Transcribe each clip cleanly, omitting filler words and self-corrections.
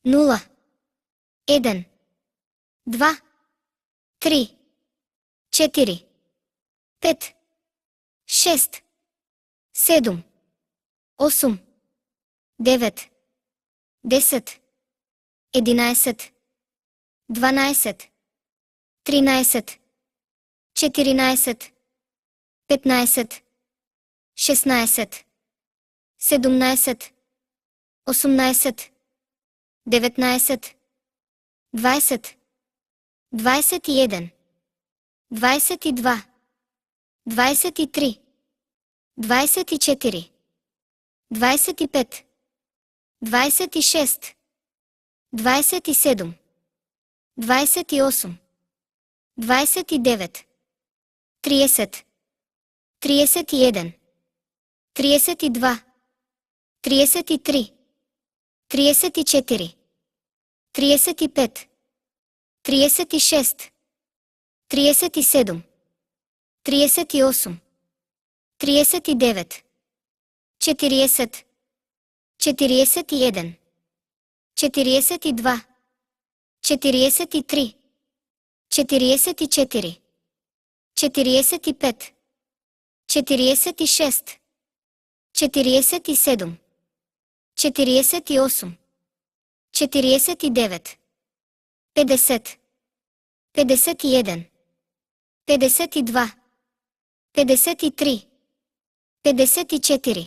0, 1, 2, 3, 4, 5, 6, 7, 8, 9, 10, 11, 12, 13, 14, 15, 16, 17, 18, 19, 20, 21, 22, 23, 24, 25, 26, 27, 28, 29, 30, 31, 32, 33, 34, 35, 36, 37, 38, 39, 40, 41, 42, 43, 44, 45, 46, 47, 48, 49, 50, 51, 52, 53, 54,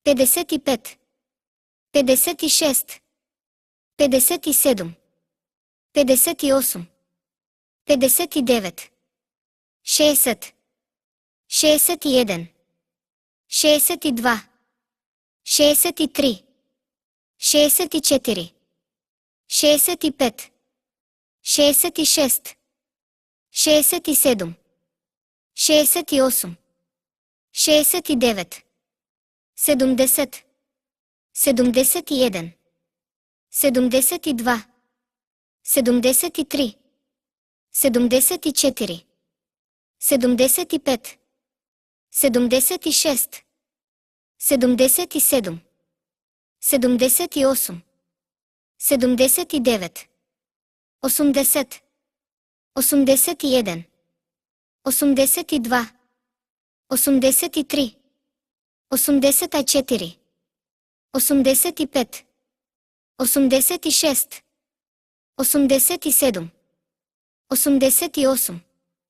55, 56, 57, 58, 59, 60, 61, 62, 63, 64, 65, 66, 67, 68, 69, 70, 71, 72, 73, 74, 75, 76, 77, 78, 79, 80, 81, 82, 83, 84, 85, 86, 87, 88, 89,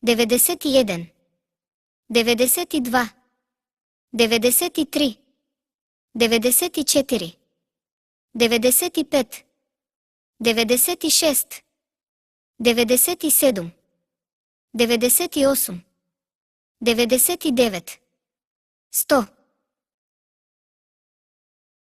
90, 91, 92, 93, 94, 95, 96, 97, 98, 99, 100.